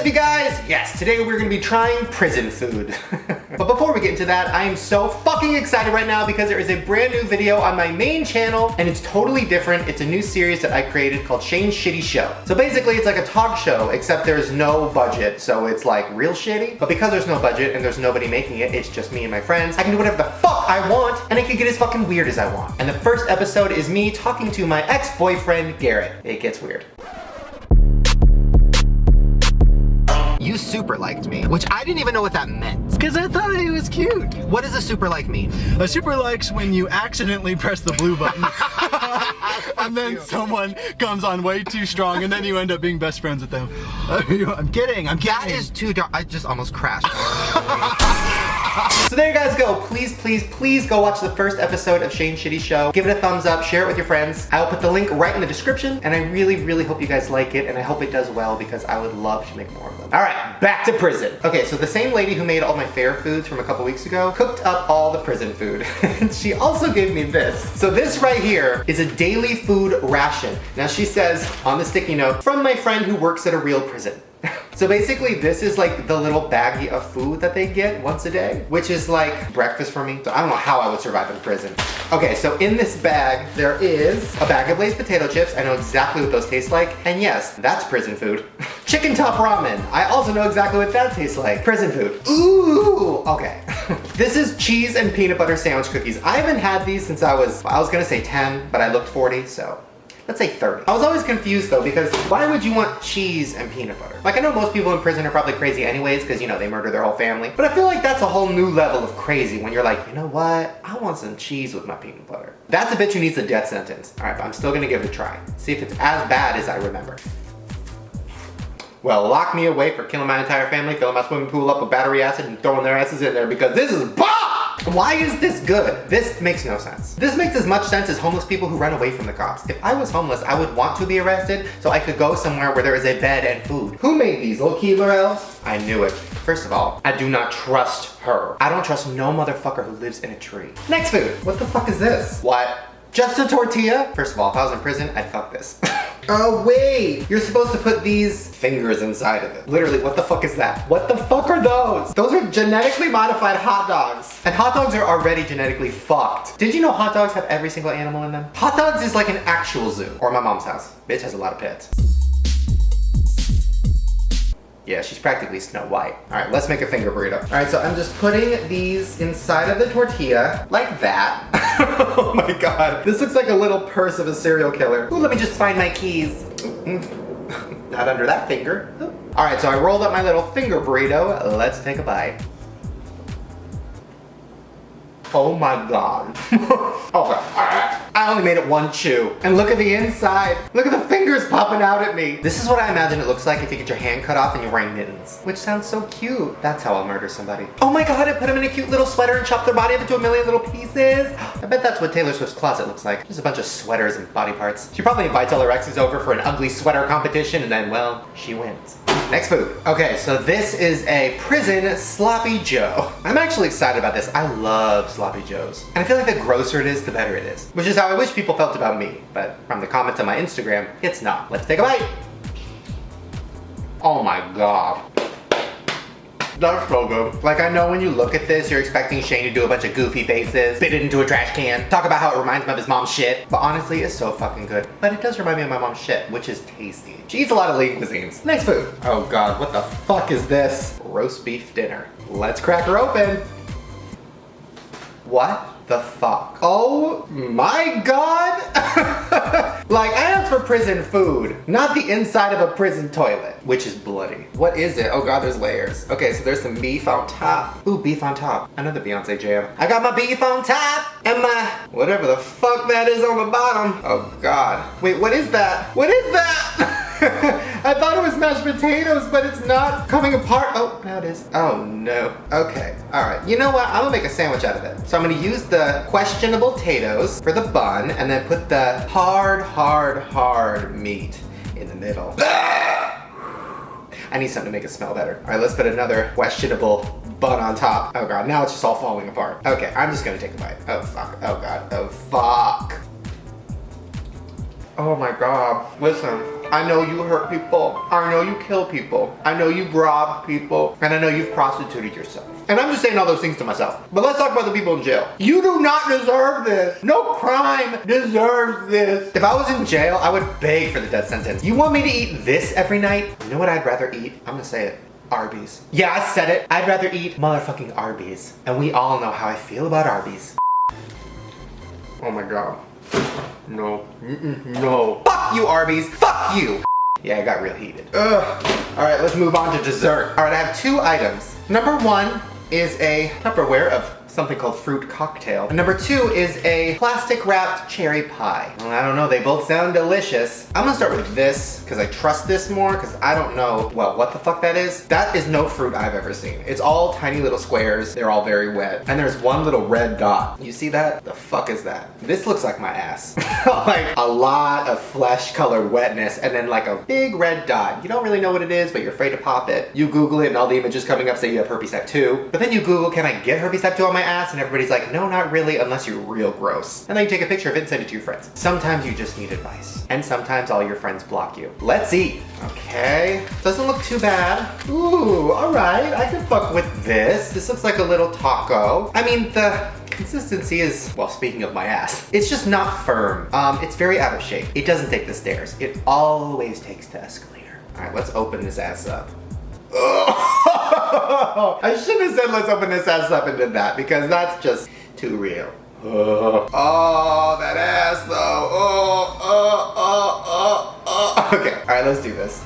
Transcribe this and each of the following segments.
up, you guys? Yes, today we're gonna be trying prison food. But before we get into that, I am so fucking excited right now because there is a brand new video on my main channel and it's totally different. It's a new series that I created called Shane's Shitty Show. So basically it's like a talk show, except there's no budget, so it's like real shitty. But because there's no budget and there's nobody making it, it's just me and my friends, I can do whatever the fuck I want and I can get as fucking weird as I want. And the first episode is me talking to my ex-boyfriend, Garrett. It gets weird. You super liked me, which I didn't even know what that meant. Because I thought he was cute. What does a super like mean? A super likes when you accidentally press the blue button. And then someone comes on way too strong and then you end up being best friends with them. I'm kidding. That is too dark. I just almost crashed. So there you guys go. Please go watch the first episode of Shane's Shitty Show. Give it a thumbs up, share it with your friends. I'll put the link right in the description and I really hope you guys like it and I hope it does well because I would love to make more of them. All right, back to prison. Okay, so the same lady who made all my fair foods from a couple weeks ago cooked up all the prison food. And she also gave me this. So this right here is a daily food ration. Now she says on the sticky note, from my friend who works at a real prison. So basically this is like the little baggie of food that they get once a day, which is like breakfast for me. So I don't know how I would survive in prison. Okay, so in this bag, there is a bag of Lay's potato chips. I know exactly what those taste like. And yes, that's prison food. Chicken top ramen. I also know exactly what that tastes like. Prison food. Ooh, okay. This is cheese and peanut butter sandwich cookies. I haven't had these since I was gonna say 10, but I looked 40, so. Let's say 30. I was always confused though because why would you want cheese and peanut butter? Like I know most people in prison are probably crazy anyways because you know they murder their whole family. But I feel like that's a whole new level of crazy when you're like, you know what? I want some cheese with my peanut butter. That's a bitch who needs a death sentence. All right, but I'm still gonna give it a try. See if it's as bad as I remember. Well, lock me away for killing my entire family, filling my swimming pool up with battery acid and throwing their asses in there because this is bomb! Why is this good? This makes no sense. This makes as much sense as homeless people who run away from the cops. If I was homeless, I would want to be arrested so I could go somewhere where there is a bed and food. Who made these, little Keebler elves? I knew it. First of all, I do not trust her. I don't trust no motherfucker who lives in a tree. Next food. What the fuck is this? What? Just a tortilla? First of all, if I was in prison, I'd fuck this. Oh wait, you're supposed to put these fingers inside of it. Literally, what the fuck is that? What the fuck are those? Those are genetically modified hot dogs. And hot dogs are already genetically fucked. Did you know hot dogs have every single animal in them? Hot dogs is like an actual zoo. Or my mom's house. Bitch has a lot of pets. Yeah, she's practically Snow White. All right, let's make a finger burrito. All right, so I'm just putting these inside of the tortilla, like that. Oh my God. This looks like a little purse of a serial killer. Ooh, let me just find my keys. Not under that finger. All right, so I rolled up my little finger burrito. Let's take a bite. Oh my God. Okay, I only made it one chew. And look at the inside. Look at the fingers popping out at me. This is what I imagine it looks like if you get your hand cut off and you're wearing mittens. Which sounds so cute. That's how I'll murder somebody. Oh my God, I put them in a cute little sweater and chopped their body up into a million little pieces. I bet that's what Taylor Swift's closet looks like. Just a bunch of sweaters and body parts. She probably invites all her exes over for an ugly sweater competition and then, well, she wins. Next food. Okay, so this is a prison sloppy joe. I'm actually excited about this. I love sloppy joes. And I feel like the grosser it is, the better it is. Which is how I wish people felt about me. But from the comments on my Instagram, it's not. Let's take a bite. Oh my God. That's so good. Like I know when you look at this, you're expecting Shane to do a bunch of goofy faces, spit it into a trash can, talk about how it reminds him of his mom's shit. But honestly, it's so fucking good. But it does remind me of my mom's shit, which is tasty. She eats a lot of lean cuisines. Next food. Oh God, what the fuck is this? Roast beef dinner. Let's crack her open. What the fuck? Oh my God. Like I asked for prison food, not the inside of a prison toilet, which is bloody. What is it? Oh God, there's layers. Okay, so there's some beef on top. Ooh, beef on top. Another Beyonce jam. I got my beef on top and my whatever the fuck that is on the bottom. Oh God. Wait, what is that? What is that? I thought it was mashed potatoes, but it's not coming apart. Oh, now it is. Oh no. Okay, all right. You know what? I'm gonna make a sandwich out of it. So I'm gonna use the questionable potatoes for the bun and then put the hard meat in the middle. I need something to make it smell better. All right, let's put another questionable bun on top. Oh God, now it's just all falling apart. Okay, I'm just gonna take a bite. Oh fuck, oh God, oh fuck. Oh my God, listen, I know you hurt people. I know you kill people. I know you've robbed people. And I know you've prostituted yourself. And I'm just saying all those things to myself. But let's talk about the people in jail. You do not deserve this. No crime deserves this. If I was in jail, I would beg for the death sentence. You want me to eat this every night? You know what I'd rather eat? I'm gonna say it. Arby's. Yeah, I said it. I'd rather eat motherfucking Arby's. And we all know how I feel about Arby's. Oh my God. No. No. Fuck you, Arby's. Fuck you. Yeah, I got real heated. Ugh. All right, let's move on to dessert. All right, I have 2 items. Number 1 is a Tupperware of something called fruit cocktail. And number 2 is a plastic wrapped cherry pie. Well, I don't know, they both sound delicious. I'm gonna start with this because I trust this more because I don't know, well, what the fuck that is. That is no fruit I've ever seen. It's all tiny little squares. They're all very wet. And there's one little red dot. You see that? The fuck is that? This looks like my ass. Like a lot of flesh colored wetness and then like a big red dot. You don't really know what it is, but you're afraid to pop it. You Google it and all the images coming up say you have herpes type 2. But then you Google, can I get herpes type 2 on my ass? And everybody's like, no, not really, unless you're real gross. And then you take a picture of it and send it to your friends. Sometimes you just need advice. And sometimes all your friends block you. Let's eat. Okay, doesn't look too bad. Ooh, all right, I can fuck with this. This looks like a little taco. I mean, the consistency is, well, speaking of my ass, it's just not firm. It's very out of shape. It doesn't take the stairs. It always takes the escalator. All right, let's open this ass up. I shouldn't have said let's open this ass up and did that because that's just too real. Oh, that ass though. Okay, all right, let's do this.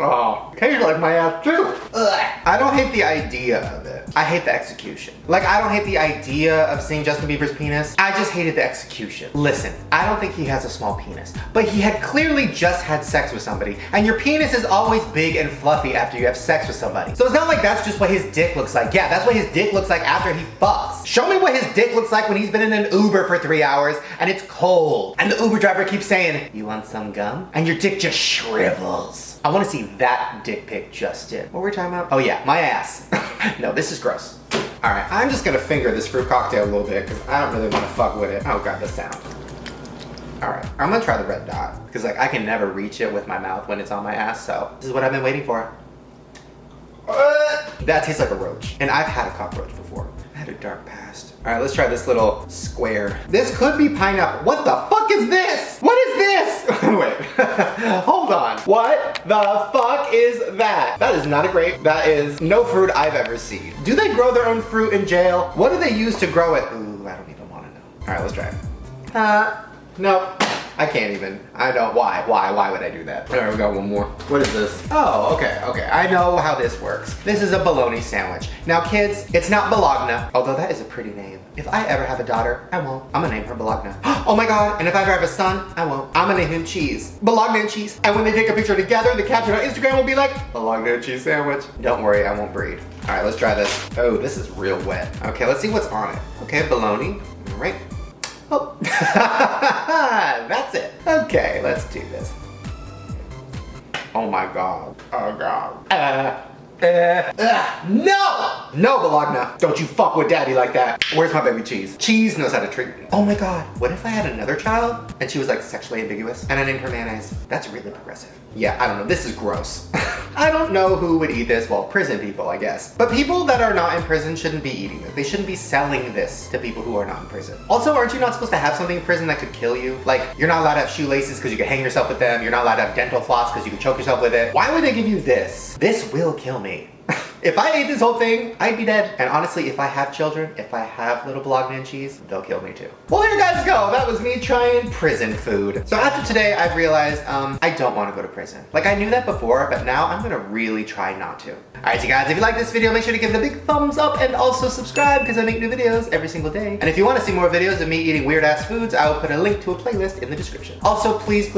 Oh, tastes like my ass too. Ugh. I don't hate the idea of it. I hate the execution. Like, I don't hate the idea of seeing Justin Bieber's penis. I just hated the execution. Listen, I don't think he has a small penis, but he had clearly just had sex with somebody, and your penis is always big and fluffy after you have sex with somebody. So it's not like that's just what his dick looks like. Yeah, that's what his dick looks like after he fucks. Show me what his dick looks like when he's been in an Uber for 3 hours and it's cold, and the Uber driver keeps saying, you want some gum? And your dick just shrivels. I want to see that dick pic just in. What were we talking about? Oh yeah, my ass. No, this is gross. All right, I'm just gonna finger this fruit cocktail a little bit because I don't really want to fuck with it. Oh God, the sound. All right, I'm gonna try the red dot because like I can never reach it with my mouth when it's on my ass, so this is what I've been waiting for. That tastes like a roach, and I've had a cockroach before. I had a dark past. All right, let's try this little square. This could be pineapple. What the fuck is this? What is this? Wait, hold on. What the fuck is that? That is not a grape. That is no fruit I've ever seen. Do they grow their own fruit in jail? What do they use to grow it? Ooh, I don't even want to know. All right, let's try it. Nope. I can't even. I don't. Why would I do that? All right, we got one more. What is this? Oh, okay. I know how this works. This is a bologna sandwich. Now kids, it's not Bologna, although that is a pretty name. If I ever have a daughter, I won't. I'm gonna name her Bologna. Oh my God, and if I ever have a son, I won't. I'm gonna name him Cheese. Bologna and Cheese. And when they take a picture together, the caption on Instagram will be like, Bologna and Cheese sandwich. Don't worry, I won't breed. All right, let's try this. Oh, this is real wet. Okay, let's see what's on it. Okay, bologna, all right. Oh, that's it. Okay, let's do this. Oh my God. Oh God. No, Bologna. Don't you fuck with daddy like that. Where's my baby Cheese? Cheese knows how to treat me. Oh my God. What if I had another child and she was like sexually ambiguous and I named her Mayonnaise? That's really progressive. Yeah, I don't know. This is gross. I don't know who would eat this. Well, prison people, I guess. But people that are not in prison shouldn't be eating this. They shouldn't be selling this to people who are not in prison. Also, aren't you not supposed to have something in prison that could kill you? Like, you're not allowed to have shoelaces because you could hang yourself with them. You're not allowed to have dental floss because you could choke yourself with it. Why would they give you this? This will kill me. If I ate this whole thing, I'd be dead. And honestly, if I have children, if I have little Bologna and Cheese, they'll kill me too. Well, there you guys go. That was me trying prison food. So after today, I've realized I don't want to go to prison. Like, I knew that before, but now I'm gonna really try not to. All right, you guys, if you like this video, make sure to give it a big thumbs up and also subscribe because I make new videos every single day. And if you want to see more videos of me eating weird ass foods, I will put a link to a playlist in the description. Also, please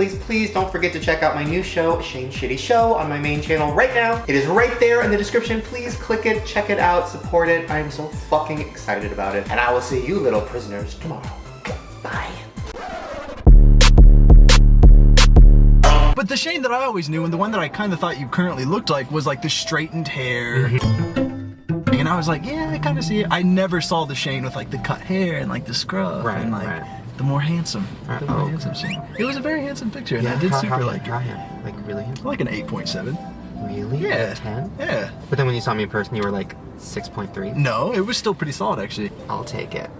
don't forget to check out my new show, Shane Shitty Show, on my main channel right now. It is right there in the description. Please click it, check it out, support it. I am so fucking excited about it. And I will see you little prisoners tomorrow. Bye. But the Shane that I always knew and the one that I kind of thought you currently looked like was like the straightened hair. And I was like, yeah, I kind of see it. I never saw the Shane with like the cut hair and like the scruff and like the more handsome. The more handsome Shane. It was a very handsome picture, and I did super like it. Like really handsome? Like an 8.7. Really? Yeah. 10? Yeah. But then when you saw me in person, you were like 6.3? No, it was still pretty solid, actually. I'll take it.